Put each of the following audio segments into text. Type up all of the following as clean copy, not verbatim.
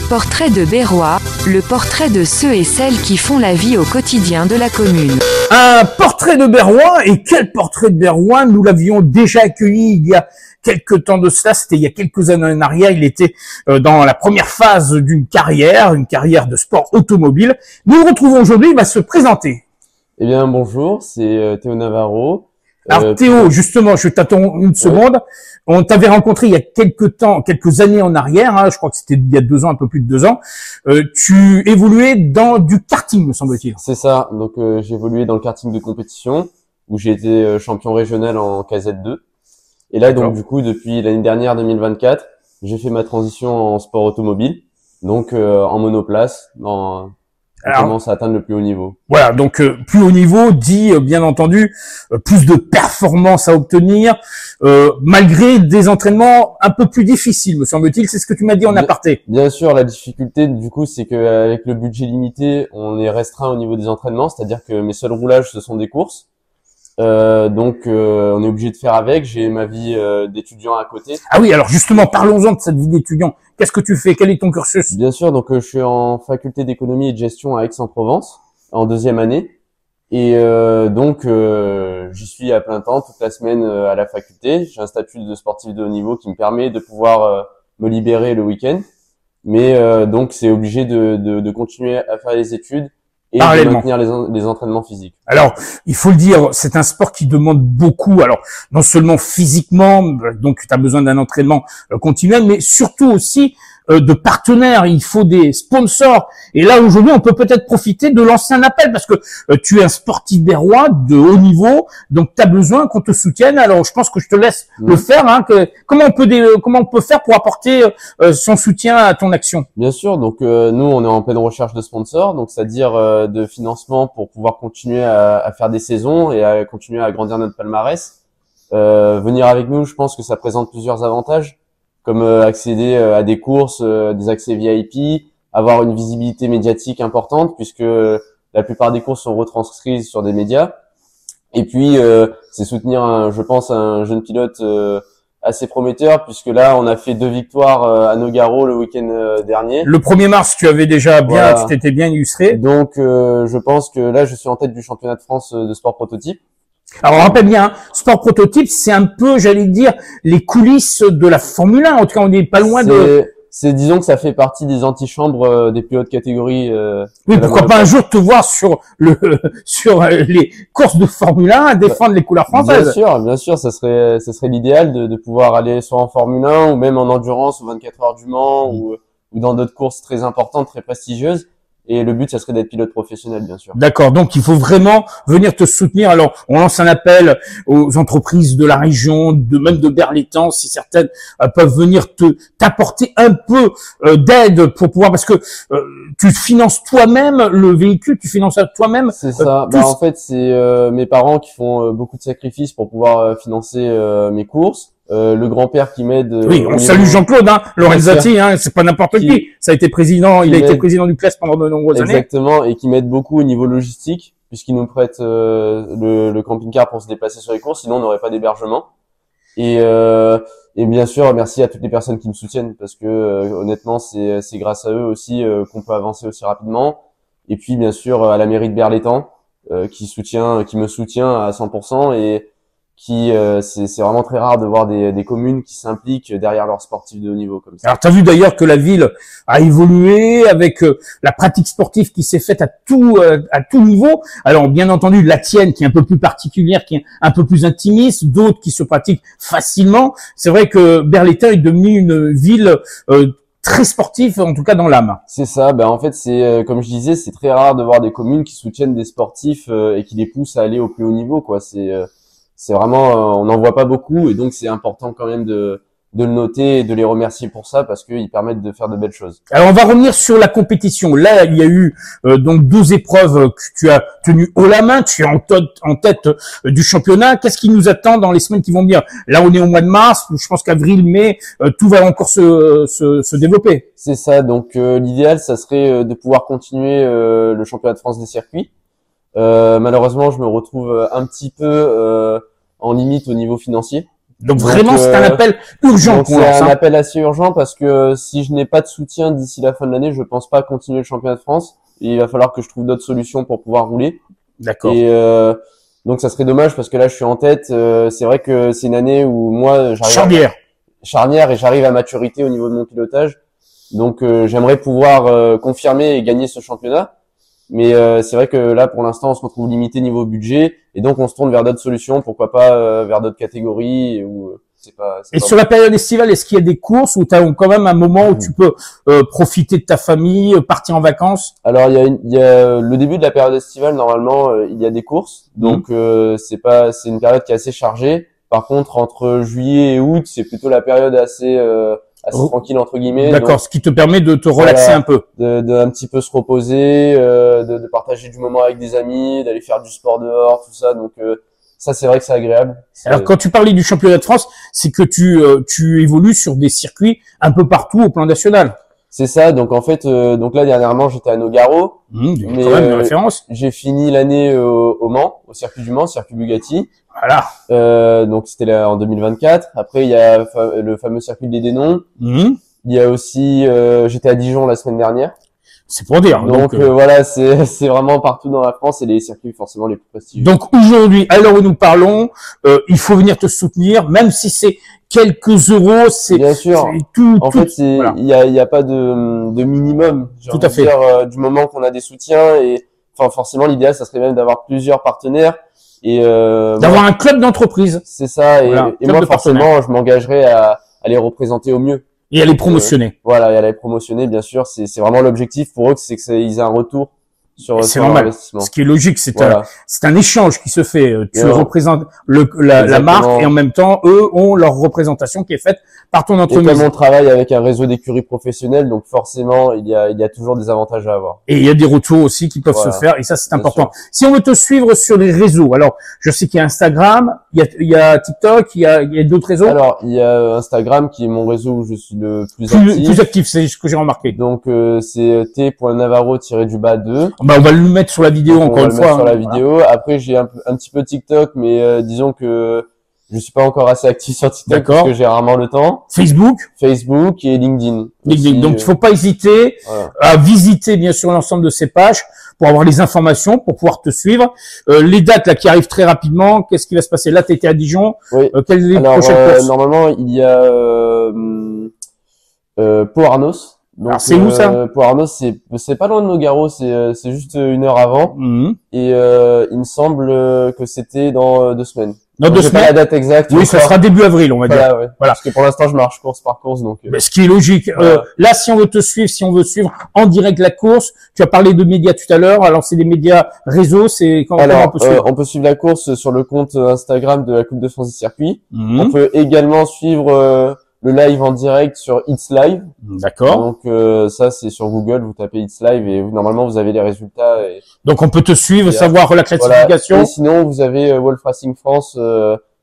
Portrait de Berrois, le portrait de ceux et celles qui font la vie au quotidien de la commune. Un portrait de Berrois, et quel portrait de Berrois! Nous l'avions déjà accueilli il y a quelques temps de cela, c'était il y a quelques années en arrière. Il était dans la première phase d'une carrière, une carrière de sport automobile. Nous le retrouvons aujourd'hui, il va se présenter. Eh bien, bonjour, c'est Théo Navarro. Alors Théo, justement, je t'attends une seconde. On t'avait rencontré il y a quelques années en arrière, hein, je crois que c'était il y a 2 ans, un peu plus de 2 ans. Tu évoluais dans du karting, me semble-t-il. C'est ça, donc j'ai évolué dans le karting de compétition, où j'ai été champion régional en KZ2. Et là, donc du coup, depuis l'année dernière, 2024, j'ai fait ma transition en sport automobile, donc en monoplace, on commence à atteindre le plus haut niveau. Voilà, donc plus haut niveau dit bien entendu plus de performances à obtenir, malgré des entraînements un peu plus difficiles, me semble-t-il. C'est ce que tu m'as dit en aparté. Bien sûr, la difficulté du coup, c'est qu'avec le budget limité, on est restreint au niveau des entraînements, c'est-à-dire que mes seuls roulages, ce sont des courses. Donc on est obligé de faire avec. J'ai ma vie d'étudiant à côté. Ah oui, alors justement, parlons-en de cette vie d'étudiant. Qu'est-ce que tu fais? Quel est ton cursus? Bien sûr, donc je suis en faculté d'économie et de gestion à Aix-en-Provence, en 2e année. Et donc j'y suis à plein temps, toute la semaine à la faculté. J'ai un statut de sportif de haut niveau qui me permet de pouvoir me libérer le week-end. Mais donc c'est obligé de continuer à faire les études et de maintenir les entraînements physiques. Alors, il faut le dire, c'est un sport qui demande beaucoup. Alors, non seulement physiquement, donc tu as besoin d'un entraînement continuel, mais surtout aussi de partenaires. Il faut des sponsors. Et là, aujourd'hui, on peut peut-être profiter de lancer un appel parce que tu es un sportif berrois de haut niveau, donc tu as besoin qu'on te soutienne. Alors, je pense que je te laisse le faire. Hein, comment on peut faire pour apporter son soutien à ton action? Bien sûr. Donc, nous, on est en pleine recherche de sponsors, donc c'est-à-dire de financement pour pouvoir continuer à faire des saisons et à continuer à agrandir notre palmarès. Venir avec nous, je pense que ça présente plusieurs avantages, comme accéder à des courses, des accès VIP, avoir une visibilité médiatique importante, puisque la plupart des courses sont retranscrites sur des médias. Et puis, c'est soutenir, je pense, un jeune pilote assez prometteur, puisque là, on a fait 2 victoires à Nogaro le week-end dernier. Le 1er mars, tu avais déjà bien, tu t'étais bien illustré. Donc, je pense que là, je suis en tête du championnat de France de sport prototype. Alors, on rappelle bien, sport prototype, c'est un peu, j'allais dire, les coulisses de la Formule 1. En tout cas, on n'est pas loin disons que ça fait partie des antichambres des pilotes catégorie. Oui, pourquoi pas un jour te voir sur les courses de Formule 1 à défendre les couleurs françaises. Bien sûr, ça serait l'idéal de pouvoir aller soit en Formule 1 ou même en endurance aux 24 heures du Mans ou dans d'autres courses très importantes, très prestigieuses. Et le but, ça serait d'être pilote professionnel, bien sûr. D'accord. Donc, il faut vraiment venir te soutenir. Alors, on lance un appel aux entreprises de la région, même de Berlétan, si certaines peuvent venir t'apporter un peu d'aide pour pouvoir, parce que tu finances toi-même le véhicule, tu finances toi-même. C'est ça. En fait, c'est mes parents qui font beaucoup de sacrifices pour pouvoir financer mes courses. Le grand-père qui m'aide. Oui, on salue Jean-Claude, Lorenzetti, c'est pas n'importe qui. Ça a été président, il a été président du CLES pendant de nombreuses années. Exactement, et qui m'aide beaucoup au niveau logistique, puisqu'il nous prête le camping-car pour se déplacer sur les courses, sinon on n'aurait pas d'hébergement. Et bien sûr, merci à toutes les personnes qui me soutiennent, parce que honnêtement, c'est grâce à eux aussi qu'on peut avancer aussi rapidement. Et puis bien sûr à la mairie de Berlétan, qui me soutient à 100%, et c'est vraiment très rare de voir des communes qui s'impliquent derrière leurs sportifs de haut niveau comme ça. Alors, tu as vu d'ailleurs que la ville a évolué avec la pratique sportive qui s'est faite à tout niveau. Alors, bien entendu, la tienne qui est un peu plus particulière, qui est un peu plus intimiste, d'autres qui se pratiquent facilement. C'est vrai que Berlétan est devenu une ville très sportive, en tout cas dans l'âme. C'est ça. En fait, c'est comme je disais, c'est très rare de voir des communes qui soutiennent des sportifs et qui les poussent à aller au plus haut niveau, quoi. C'est vraiment, on n'en voit pas beaucoup, et donc c'est important quand même de le noter et de les remercier pour ça, parce qu'ils permettent de faire de belles choses. Alors, on va revenir sur la compétition. Là, il y a eu donc 2 épreuves que tu as tenues haut la main. Tu es en tête du championnat. Qu'est-ce qui nous attend dans les semaines qui vont venir? Là, on est au mois de mars. Je pense qu'avril, mai, tout va encore se développer. C'est ça. Donc, l'idéal, ça serait de pouvoir continuer le championnat de France des circuits. Malheureusement, je me retrouve un petit peu en limite au niveau financier, Donc vraiment, c'est un appel urgent qu'on lance. C'est un appel assez urgent parce que si je n'ai pas de soutien d'ici la fin de l'année, je pense pas continuer le championnat de France. Et il va falloir que je trouve d'autres solutions pour pouvoir rouler. D'accord. Et donc ça serait dommage parce que là je suis en tête. C'est vrai que c'est une année où moi j'arrive charnière et j'arrive à maturité au niveau de mon pilotage. Donc j'aimerais pouvoir confirmer et gagner ce championnat. Mais c'est vrai que là pour l'instant on se retrouve limité niveau budget et donc on se tourne vers d'autres solutions, pourquoi pas vers d'autres catégories ou Et sur la période estivale, est-ce qu'il y a des courses où tu as quand même un moment où tu peux profiter de ta famille, partir en vacances? Alors il y a le début de la période estivale, normalement il y a des courses. Donc c'est une période qui est assez chargée. Par contre entre juillet et août, c'est plutôt la période assez tranquille entre guillemets. D'accord, ce qui te permet de te relaxer un peu. De un petit peu se reposer, de partager du moment avec des amis, d'aller faire du sport dehors, tout ça. Donc ça c'est vrai que c'est agréable. Alors quand tu parlais du championnat de France, c'est que tu évolues sur des circuits un peu partout au plan national. C'est ça, donc en fait donc là dernièrement j'étais à Nogaro, mais quand même une référence. J'ai fini l'année au Mans, au circuit du Mans, circuit Bugatti. Voilà. Donc c'était là en 2024. Après il y a le fameux circuit des Dénons. Il y a aussi j'étais à Dijon la semaine dernière. C'est pour dire. Donc voilà, c'est vraiment partout dans la France et les circuits forcément les plus prestigieux. Donc aujourd'hui, à l'heure où nous parlons, il faut venir te soutenir, même si c'est quelques euros, c'est bien sûr. Tout. En fait, il y a pas de minimum. Tout à fait. Dire, du moment qu'on a des soutiens et enfin forcément l'idéal ça serait même d'avoir plusieurs partenaires et d'avoir un club d'entreprise. C'est ça. Et moi forcément, je m'engagerai à les représenter au mieux. Et à les promotionner. Voilà, et à les promotionner, bien sûr. C'est vraiment l'objectif pour eux, c'est qu'ils aient un retour sur l'investissement. Ce qui est logique, c'est un échange qui se fait. Tu représentes la marque et en même temps, eux ont leur représentation qui est faite par ton entreprise. Et comme on travaille avec un réseau d'écuries professionnelles, donc forcément, il y a toujours des avantages à avoir. Et il y a des retours aussi qui peuvent se faire, et ça, c'est important. Si on veut te suivre sur les réseaux, alors, je sais qu'il y a Instagram, il y a TikTok, il y a d'autres réseaux. Alors, il y a Instagram qui est mon réseau où je suis le plus actif, c'est ce que j'ai remarqué. Donc, c'est t.navarro-2. Bah, on va le mettre sur la vidéo encore une fois. Sur la vidéo. Après, j'ai un petit peu TikTok, mais disons que je suis pas encore assez actif sur TikTok parce que j'ai rarement le temps. Facebook et LinkedIn. Donc, il faut pas hésiter à visiter bien sûr l'ensemble de ces pages pour avoir les informations, pour pouvoir te suivre. Les dates là qui arrivent très rapidement. Qu'est-ce qui va se passer? Là, t'étais à Dijon. Oui. Quelles sont les prochaines courses? Normalement, il y a Pau-Arnos. Alors c'est où ça? Pau-Arnos, c'est pas loin de Nogaro, c'est juste une heure avant. Et il me semble que c'était dans 2 semaines. Dans 2 semaines. Pas la date exacte. Oui, ça sera début avril, on va dire. Ouais. Voilà. Parce que pour l'instant, je marche course par course, donc. Ce qui est logique. Là, si on veut te suivre, si on veut suivre en direct la course, tu as parlé de médias tout à l'heure. Alors, c'est des médias réseaux, c'est comment on peut suivre? On peut suivre la course sur le compte Instagram de la Coupe de France des circuits. On peut également suivre le live en direct sur It's Live. D'accord. Donc ça c'est sur Google, vous tapez It's Live et normalement vous avez les résultats. Donc on peut te suivre, savoir la classification. Voilà. Et sinon vous avez Wolf Racing France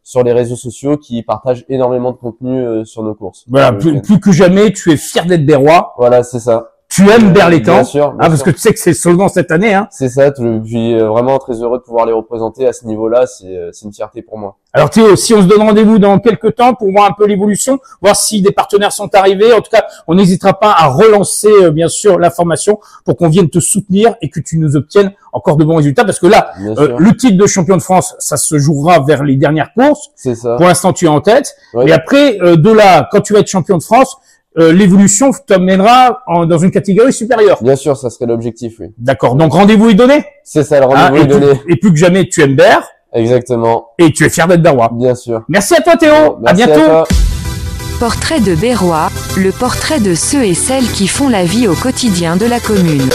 sur les réseaux sociaux qui partagent énormément de contenu sur nos courses. Voilà, plus que jamais, tu es fier d'être Berrois. Voilà, c'est ça. Tu aimes Berlétan, bien sûr, parce que tu sais que c'est seulement cette année. C'est ça, je suis vraiment très heureux de pouvoir les représenter à ce niveau-là, c'est une fierté pour moi. Alors Théo, si on se donne rendez-vous dans quelques temps pour voir un peu l'évolution, voir si des partenaires sont arrivés, en tout cas, on n'hésitera pas à relancer bien sûr la formation pour qu'on vienne te soutenir et que tu nous obtiennes encore de bons résultats, parce que là, le titre de champion de France, ça se jouera vers les dernières courses. C'est ça. Pour l'instant, tu es en tête. Et après, de là, quand tu vas être champion de France, l'évolution t'amènera dans une catégorie supérieure. Bien sûr, ça serait l'objectif, oui. D'accord. Donc rendez-vous est donné. C'est ça, le rendez-vous est donné. Et plus que jamais, tu aimes Berre. Exactement. Et tu es fier d'être Berrois. Bien sûr. Merci à toi Théo. À bientôt. Portrait de Berrois, le portrait de ceux et celles qui font la vie au quotidien de la commune.